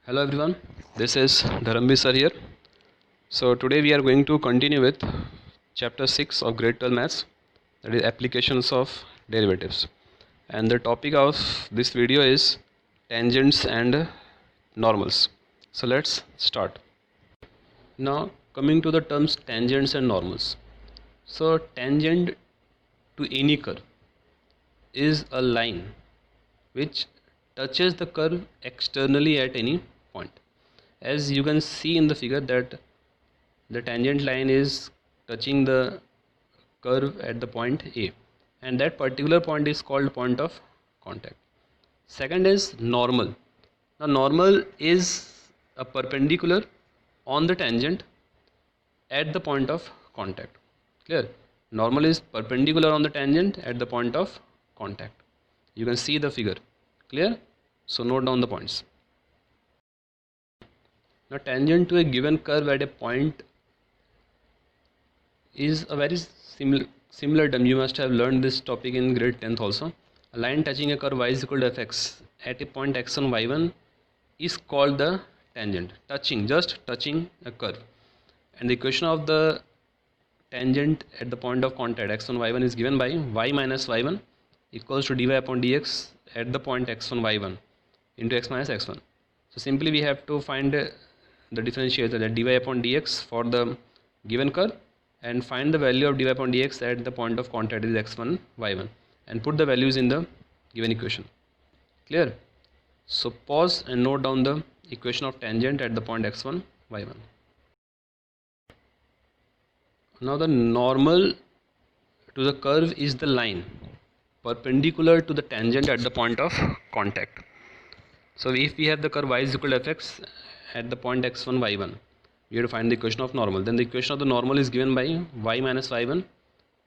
Hello everyone, this is Dharambi sir here. So today we are going to continue with chapter 6 of grade 12 maths, that is applications of derivatives. And the topic of this video is tangents and normals. So let's start. Now coming to the terms tangents and normals. So tangent to any curve is a line which touches the curve externally at any point. As you can see in the figure that the tangent line is touching the curve at the point A, and that particular point is called point of contact. Second is normal. Now normal is a perpendicular on the tangent at the point of contact. Clear? Normal is perpendicular on the tangent at the point of contact. You can see the figure. Clear? So note down the points. Now tangent to a given curve at a point is a very similar term. You must have learned this topic in grade 10th also. A line touching a curve y is equal to fx at a point x1 y1 is called the tangent. Just touching a curve. And the equation of the tangent at the point of contact x1 y1 is given by y minus y1 equals to dy upon dx at the point x1 y1 into x minus x1. So simply we have to find the differentiator, that dy upon dx for the given curve, and find the value of dy upon dx at the point of contact is x1 y1 and put the values in the given equation. Clear? So pause and note down the equation of tangent at the point x1 y1. Now the normal to the curve is the line perpendicular to the tangent at the point of contact. So if we have the curve y is equal to fx at the point x1 y1, we have to find the equation of normal. Then the equation of the normal is given by y minus y1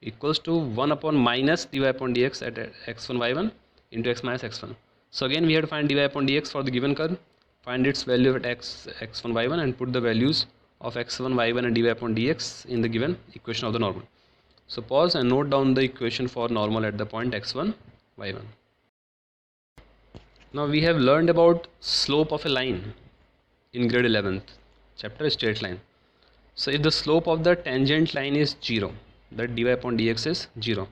equals to 1 upon minus dy upon dx at x1 y1 into x minus x1. So again we have to find dy upon dx for the given curve, find its value at x1 y1 and put the values of x1 y1 and dy upon dx in the given equation of the normal. So pause and note down the equation for normal at the point x1 y1. Now we have learned about slope of a line in grade 11th chapter, straight line. So if the slope of the tangent line is 0, that dy upon dx is 0,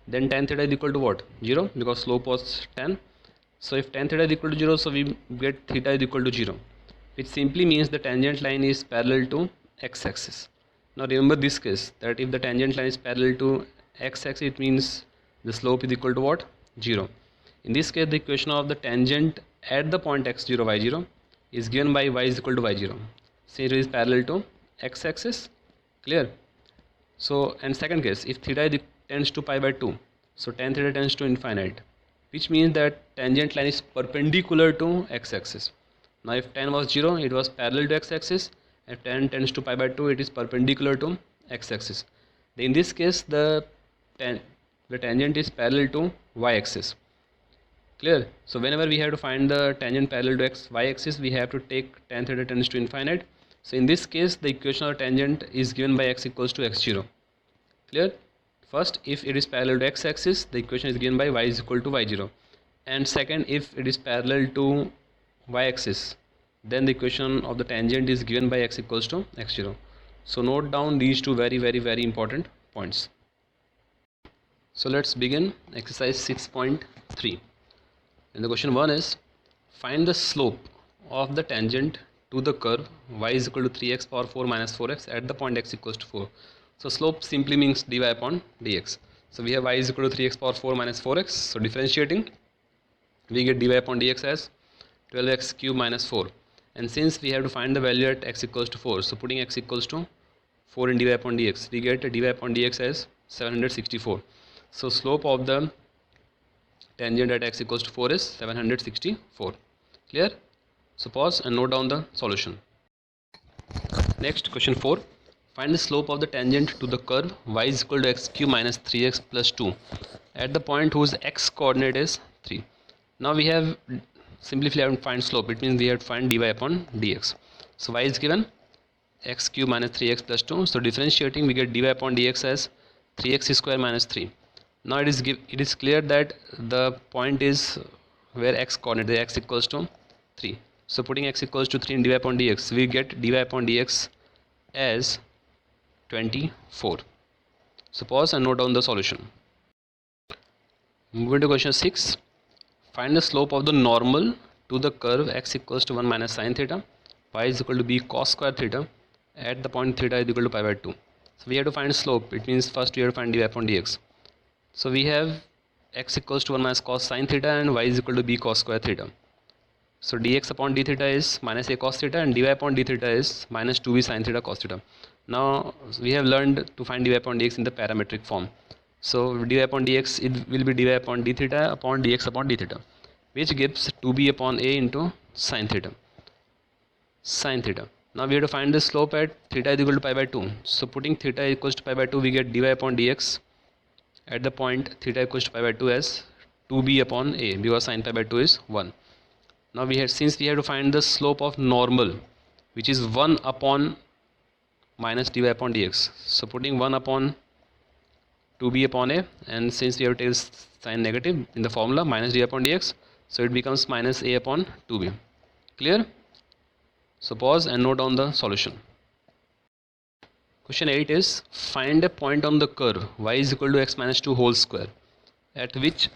then tan theta is equal to what? 0, because slope was tan. So if tan theta is equal to 0, so we get theta is equal to 0, which simply means the tangent line is parallel to x-axis. Now remember this case, that if the tangent line is parallel to x-axis, it means the slope is equal to what? 0. In this case, the equation of the tangent at the point x0 y0 is given by y is equal to y0. So it is parallel to x-axis. Clear? So, and second case, if theta tends to pi by 2, so tan theta tends to infinite, which means that tangent line is perpendicular to x-axis. Now if tan was 0, it was parallel to x-axis. If tan tends to pi by 2, it is perpendicular to x-axis. In this case, the tangent is parallel to y-axis. Clear? So whenever we have to find the tangent parallel to y-axis, we have to take tan theta tends to infinite. So in this case, the equation of tangent is given by x equals to x0. Clear? First, if it is parallel to x-axis, the equation is given by y is equal to y0. And second, if it is parallel to y-axis, then the equation of the tangent is given by x equals to x0. So note down these two very important points. So let's begin exercise 6.3. And the question 1 is, find the slope of the tangent to the curve y is equal to 3x power 4 minus 4x at the point x equals to 4. So slope simply means dy upon dx. So we have y is equal to 3x power 4 minus 4x. So differentiating, we get dy upon dx as 12x cube minus 4. And since we have to find the value at x equals to 4, so putting x equals to 4 in dy upon dx, we get dy upon dx as 764. So slope of the tangent at x equals to 4 is 764. Clear? So pause and note down the solution. Next, question 4. Find the slope of the tangent to the curve y is equal to x cube minus 3x plus 2 at the point whose x coordinate is 3. Now we have simply to find slope. It means we have to find dy upon dx. So y is given x cube minus 3x plus 2. So differentiating, we get dy upon dx as 3x square minus 3. Now it is clear that the point is where x coordinate, the x equals to 3. So putting x equals to 3 in dy upon dx, we get dy upon dx as 24. So pause and note down the solution. Moving to question 6. Find the slope of the normal to the curve x equals to 1 minus sine theta, y is equal to b cos square theta at the point theta is equal to pi by 2. So we have to find slope. It means first we have to find dy upon dx. So we have x equals to 1 minus cos sine theta and y is equal to b cos square theta. So dx upon d theta is minus a cos theta and dy upon d theta is minus 2b sine theta cos theta. Now we have learned to find dy upon dx in the parametric form. So dy upon dx, it will be dy upon d theta upon dx upon d theta, which gives 2b upon a into sine theta. Sine theta. Now we have to find the slope at theta is equal to pi by 2. So putting theta equals to pi by 2, we get dy upon dx at the point theta equals to pi by 2 as 2b upon a, because sine pi by 2 is 1. Now since we have to find the slope of normal, which is 1 upon minus dy upon dx. So putting 1 upon 2b upon a, and since we have to take sign negative in the formula minus dy upon dx, so it becomes minus a upon 2b. Clear? So pause and note down the solution. Question 8 is, find a point on the curve y is equal to x minus 2 whole square at which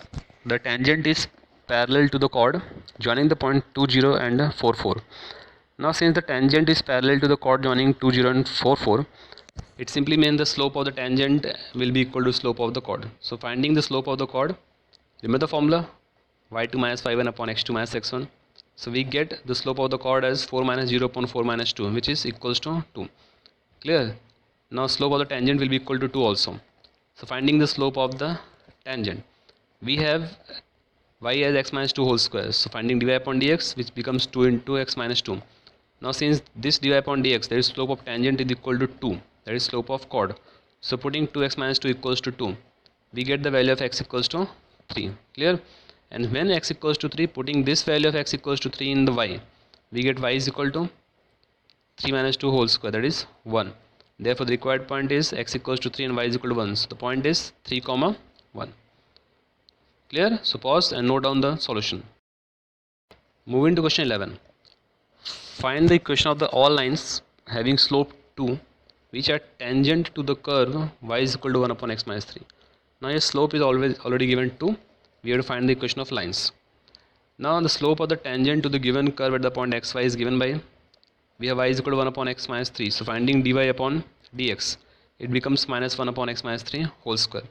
the tangent is parallel to the chord joining the point 2 0 and 4 4. Now since the tangent is parallel to the chord joining 2 0 and 4 4, it simply means the slope of the tangent will be equal to slope of the chord. So finding the slope of the chord, remember the formula y2 minus 5 1 upon x2 minus x1. So we get the slope of the chord as 4 minus 0 upon 4 minus 2, which is equals to 2. Clear? Now slope of the tangent will be equal to 2 also. So finding the slope of the tangent, we have y as x minus 2 whole square. So finding dy upon dx, which becomes 2 into x minus 2. Now since this dy upon dx, that is slope of tangent is equal to 2, that is slope of chord. So putting 2x minus 2 equals to 2, we get the value of x equals to 3. Clear? And when x equals to 3, putting this value of x equals to 3 in the y, we get y is equal to 3 minus 2 whole square, that is 1. Therefore the required point is x equals to 3 and y is equal to 1. So the point is 3 comma 1. Clear? So pause and note down the solution. Moving to question 11. Find the equation of the all lines having slope 2 which are tangent to the curve y is equal to 1 upon x minus 3. Now your slope is already given 2. We have to find the equation of lines. Now the slope of the tangent to the given curve at the point xy is given by, we have y is equal to 1 upon x minus 3. So finding dy upon dx, it becomes minus 1 upon x minus 3 whole square.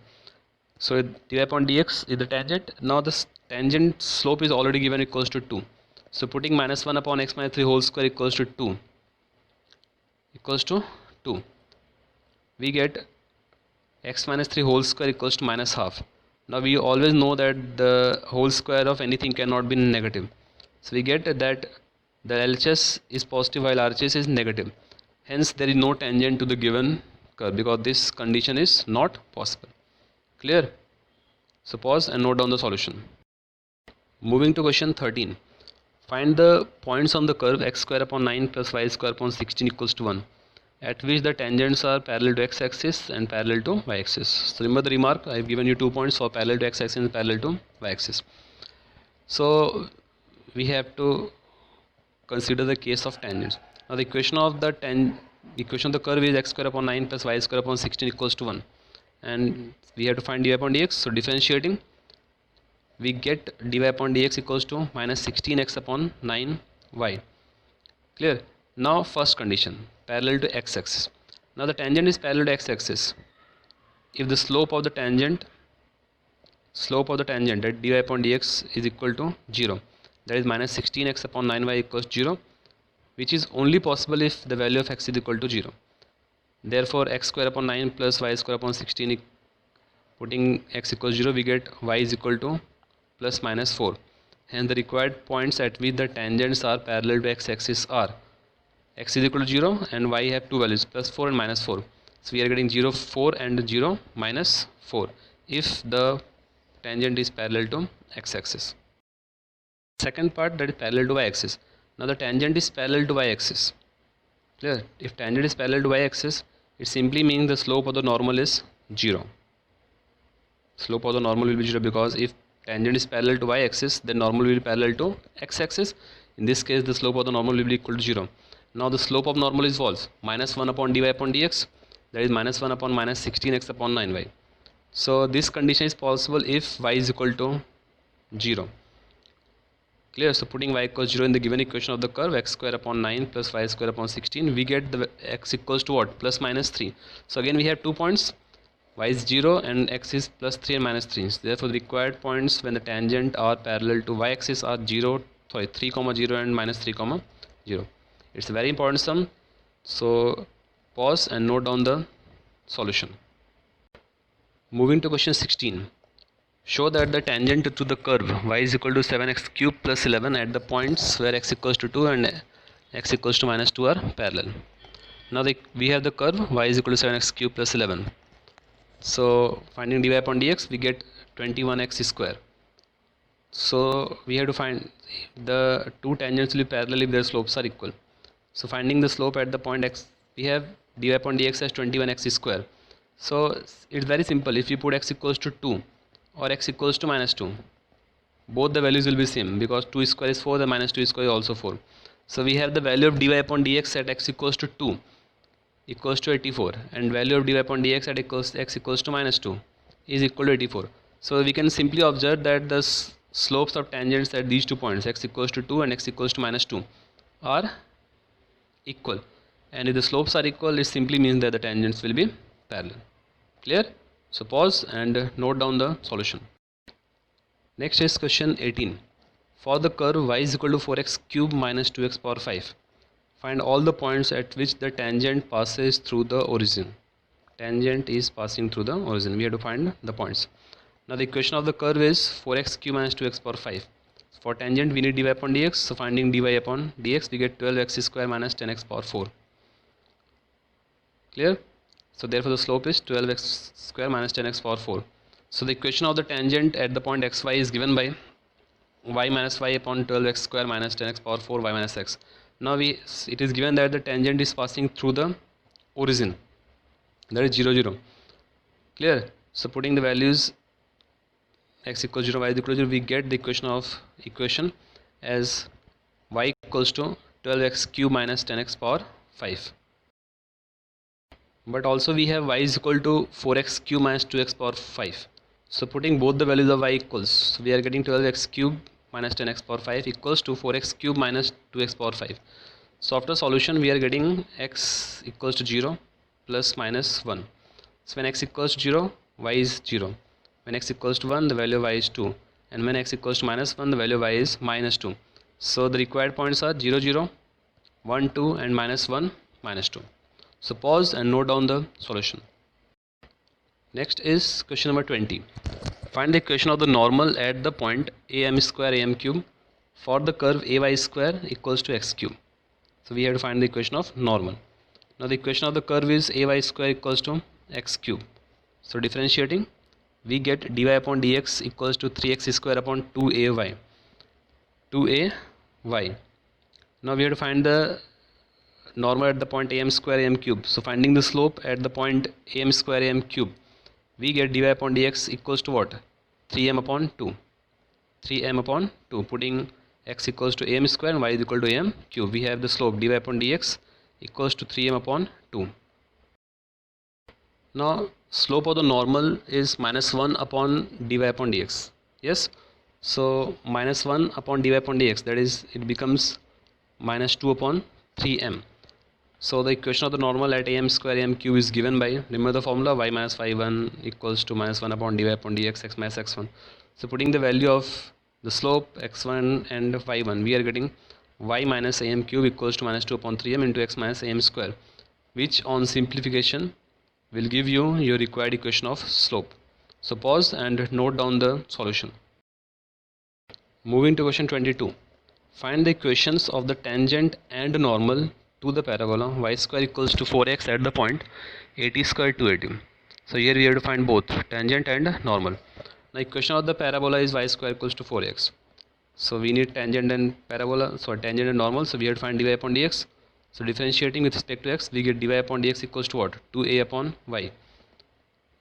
So dy upon dx is the tangent. Now the tangent slope is already given equals to 2. So putting minus 1 upon x minus 3 whole square equals to 2. Equals to 2. We get x minus 3 whole square equals to minus half. Now we always know that the whole square of anything cannot be negative. So we get that the LHS is positive while RHS is negative. Hence there is no tangent to the given curve because this condition is not possible. Clear? So pause and note down the solution. Moving to question 13. Find the points on the curve x square upon 9 plus y square upon 16 equals to 1 at which the tangents are parallel to x-axis and parallel to y-axis. So remember the remark, I have given you 2 points for parallel to x-axis and parallel to y-axis. So we have to consider the case of tangents. Now the equation of the curve is x square upon 9 plus y square upon 16 equals to 1, and we have to find dy upon dx. So differentiating, we get dy upon dx equals to minus 16x upon 9y. Clear? Now first condition, parallel to x-axis. Now the tangent is parallel to x-axis. If the slope of the tangent at dy upon dx is equal to 0, that is minus 16x upon 9y equals 0, which is only possible if the value of x is equal to 0. Therefore x square upon 9 plus y square upon 16, putting x equals 0, we get y is equal to plus minus 4. Hence the required points at which the tangents are parallel to x-axis are x is equal to 0 and y have two values, plus 4 and minus 4. So we are getting 0 4 and 0 minus 4 if the tangent is parallel to x-axis. Second part, that is parallel to y-axis. Now the tangent is parallel to y-axis. Clear? If tangent is parallel to y-axis, it simply means the slope of the normal is 0. Slope of the normal will be 0 because if tangent is parallel to y-axis, then normal will be parallel to x-axis. In this case, the slope of the normal will be equal to 0. Now the slope of normal is false. Minus 1 upon dy upon dx, that is minus 1 upon minus 16x upon 9y. So this condition is possible if y is equal to 0. Clear? So putting y equals 0 in the given equation of the curve, x square upon 9 plus y square upon 16, we get the x equals to what? Plus minus 3. So again we have 2 points, y is 0 and x is plus 3 and minus 3. So therefore the required points when the tangent are parallel to y-axis are 3, 0 and minus 3, 0. It's a very important sum. So pause and note down the solution. Moving to question 16. Show that the tangent to the curve y is equal to 7x cube plus 11 at the points where x equals to 2 and x equals to minus 2 are parallel. Now we have the curve y is equal to 7x cube plus 11. So finding dy upon dx, we get 21x square. So we have to find the two tangents will be parallel if their slopes are equal. So finding the slope at the point x, we have dy upon dx as 21x square. So it's very simple. If you put x equals to 2 or x equals to minus 2, both the values will be same, because 2 square is 4, the minus 2 square is also 4. So we have the value of dy upon dx at x equals to 2 equals to 84, and value of dy upon dx at x equals to minus 2 is equal to 84. So we can simply observe that the slopes of tangents at these 2 points, x equals to 2 and x equals to minus 2, are equal. And if the slopes are equal, it simply means that the tangents will be parallel. Clear? So pause and note down the solution. Next is question 18. For the curve y is equal to 4x cube minus 2x power 5, find all the points at which the tangent passes through the origin. Tangent is passing through the origin. We have to find the points. Now the equation of the curve is 4x cube minus 2x power 5. For tangent we need dy upon dx. So finding dy upon dx, we get 12x square minus 10x power 4. Clear? So therefore the slope is 12x square minus 10x power 4. So the equation of the tangent at the point xy is given by y minus y upon 12x square minus 10x power 4 y minus x. Now it is given that the tangent is passing through the origin, that is 0, 0. Clear? So putting the values x equals 0, y is equal to 0, we get the equation as y equals to 12x cube minus 10x power 5. But also we have y is equal to 4x cube minus 2x power 5. So putting both the values of y equals, so we are getting 12x cube minus 10x power 5 equals to 4x cube minus 2x power 5. So after solution we are getting x equals to 0 plus minus 1. So when x equals to 0, y is 0. When x equals to 1, the value of y is 2. And when x equals to minus 1, the value of y is minus 2. So the required points are 0, 0, 1, 2 and minus 1, minus 2. So pause and note down the solution. Next is question number 20. Find the equation of the normal at the point am square am cube for the curve ay square equals to x cube. So we have to find the equation of normal. Now the equation of the curve is ay square equals to x cube. So differentiating, we get dy upon dx equals to 3x square upon 2ay. 2ay. Now we have to find the normal at the point am square am cube. So finding the slope at the point am square am cube, we get dy upon dx equals to what? 3m upon 2. 3m upon 2. Putting x equals to am square and y is equal to am cube, we have the slope dy upon dx equals to 3m upon 2. Now slope of the normal is minus 1 upon dy upon dx. Yes. So minus 1 upon dy upon dx, that is, it becomes minus 2 upon 3m. So the equation of the normal at am square am cube is given by, remember the formula, y minus y1 equals to minus 1 upon dy upon dx x minus x1. So putting the value of the slope x1 and y1, we are getting y minus am cube equals to minus 2 upon 3m into x minus am square, which on simplification will give you your required equation of slope. So pause and note down the solution. Moving to question 22. Find the equations of the tangent and normal to the parabola y square equals to 4x at the point 80 square 280. So here we have to find both tangent and normal. Now equation of the parabola is y square equals to 4x. So we need tangent and parabola, so tangent and normal. So we have to find dy upon dx. So differentiating with respect to x, we get dy upon dx equals to what? 2a upon y.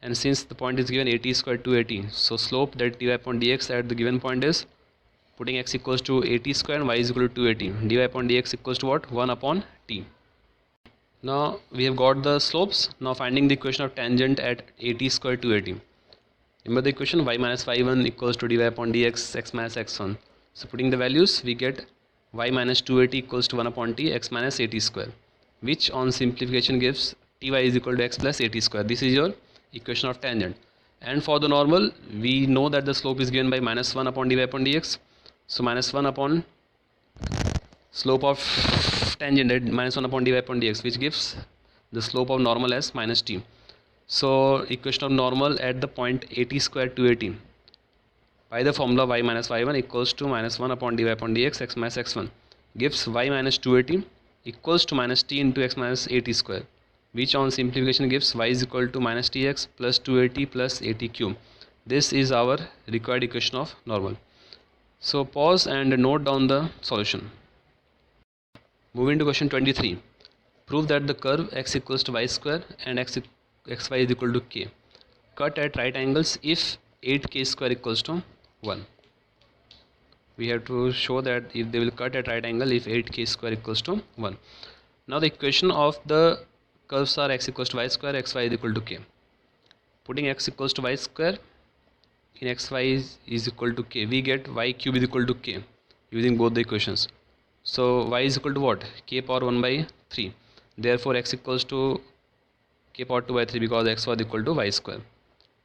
And since the point is given 80 square 280, so slope that dy upon dx at the given point is putting x equals to at square and y is equal to 2at. dy upon dx equals to what? 1 upon t. Now we have got the slopes. Now finding the equation of tangent at at square 2at. Remember the equation y minus y1 equals to dy upon dx x minus x1. So putting the values, we get y minus 2at equals to 1 upon t x minus at square, which on simplification gives ty is equal to x plus at square. This is your equation of tangent. And for the normal, we know that the slope is given by minus 1 upon dy upon dx. So minus 1 upon slope of tangent at minus 1 upon dy upon dx, which gives the slope of normal as minus t. So equation of normal at the point at square 2at by the formula y minus y1 equals to minus 1 upon dy upon dx x minus x1 gives y minus 2at equals to minus t into x minus at square, which on simplification gives y is equal to minus tx plus 2at plus at cube. This is our required equation of normal. So pause and note down the solution. Moving to question 23. Prove that the curve x equals to y square and xy is equal to k cut at right angles if 8k square equals to 1. We have to show that if they will cut at right angle if 8k square equals to 1. Now the equation of the curves are x equals to y square, xy is equal to k. Putting x equals to y square in xy is equal to k, we get y cube is equal to k using both the equations. So y is equal to what? K power 1 by 3. Therefore x equals to k power 2 by 3 because x was equal to y square.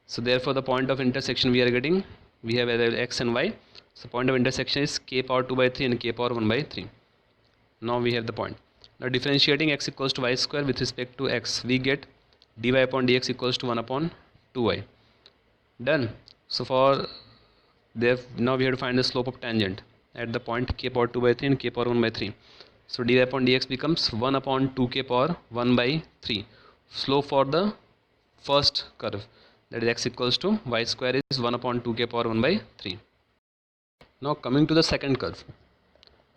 So therefore the point of intersection we are getting, we have x and y. So point of intersection is k power 2 by 3 and k power 1 by 3. Now we have the point. Now differentiating x equals to y square with respect to x, we get dy upon dx equals to 1 upon 2y. Done. So for now we have to find the slope of tangent at the point k power 2 by 3 and k power 1 by 3. So dy upon dx becomes 1 upon 2k power 1 by 3. Slope for the first curve, that is x equals to y square is 1 upon 2k power 1 by 3. Now coming to the second curve,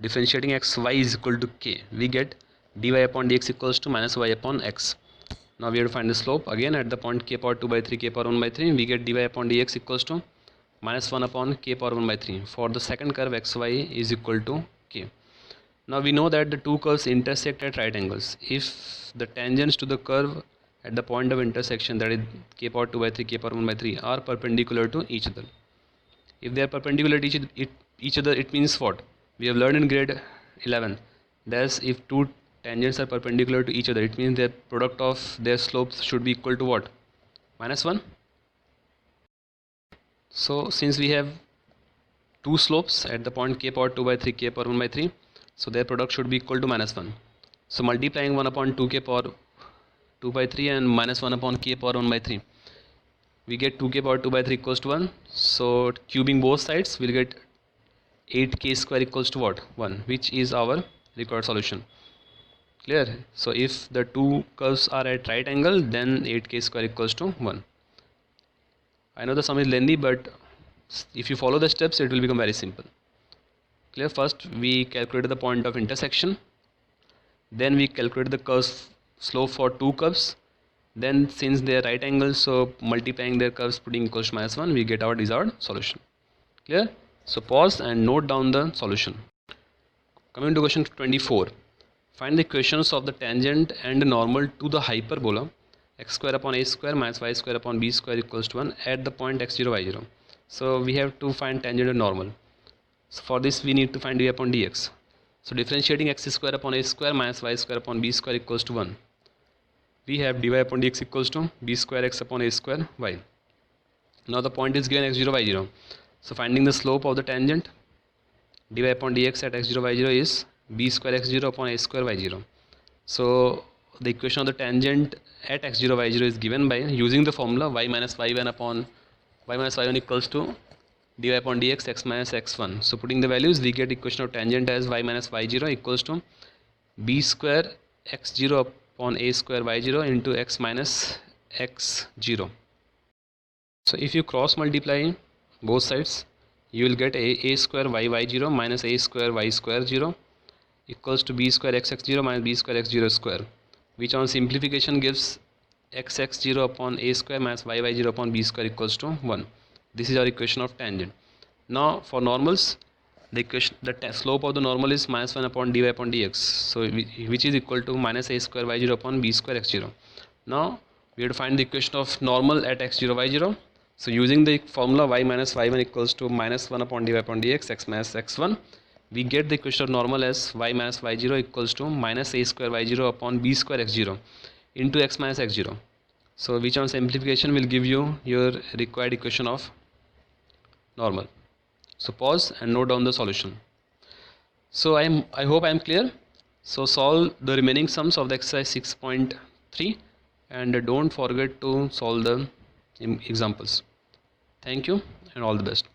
differentiating x y is equal to k, we get dy upon dx equals to minus y upon x. Now we have to find the slope again at the point k power 2 by 3 k power 1 by 3. We get dy upon dx equals to minus 1 upon k power 1 by 3 for the second curve xy is equal to k. Now we know that the two curves intersect at right angles if the tangents to the curve at the point of intersection, that is k power 2 by 3 k power 1 by 3, are perpendicular to each other. If they are perpendicular to each other, it means what? We have learned in grade 11. Thus if two tangents are perpendicular to each other, it means their product of their slopes should be equal to what? Minus 1. So since we have two slopes at the point k power 2 by 3 k power 1 by 3, so their product should be equal to minus 1. So multiplying 1 upon 2k power 2 by 3 and minus 1 upon k power 1 by 3, we get 2k power 2 by 3 equals to 1. So cubing both sides, we'll get 8k square equals to what? 1, which is our required solution. Clear? So if the two curves are at right angle, then 8k square equals to 1. I know the sum is lengthy, but if you follow the steps, it will become very simple. Clear? First we calculated the point of intersection, then we calculated the curves slope for two curves, then since they are right angles, so multiplying their curves putting equals to minus 1, we get our desired solution. Clear? So pause and note down the solution. Coming to question 24. Find the equations of the tangent and normal to the hyperbola x square upon a square minus y square upon b square equals to 1 at the point x0 y0. So we have to find tangent and normal. So for this we need to find dy upon dx. So differentiating x square upon a square minus y square upon b square equals to 1. We have dy upon dx equals to b square x upon a square y. Now the point is given x0 y0. So finding the slope of the tangent, dy upon dx at x0 y0 is b square x0 upon a square y0. So the equation of the tangent at x0 y0 is given by using the formula y minus y1 upon y minus y1 equals to dy upon dx x minus x1. So putting the values, we get equation of tangent as y minus y0 equals to b square x0 upon a square y0 into x minus x0. So if you cross multiply both sides, you will get a square y0 minus a square y square 0 equals to b square x0 minus b square x0 square, which on simplification gives x0 upon a square minus y0 upon b square equals to 1. This is our equation of tangent. Now for normals, the equation, the slope of the normal is minus 1 upon dy upon dx, so which is equal to minus a square y0 upon b square x0. Now we have to find the equation of normal at x0 y0. So using the formula y minus y1 equals to minus 1 upon dy upon dx x minus x1, we get the equation of normal as y minus y0 equals to minus a square y0 upon b square x0 into x minus x0. So which on simplification will give you your required equation of normal. So pause and note down the solution. So I hope I am clear. So solve the remaining sums of the exercise 6.3 and don't forget to solve the examples. Thank you and all the best.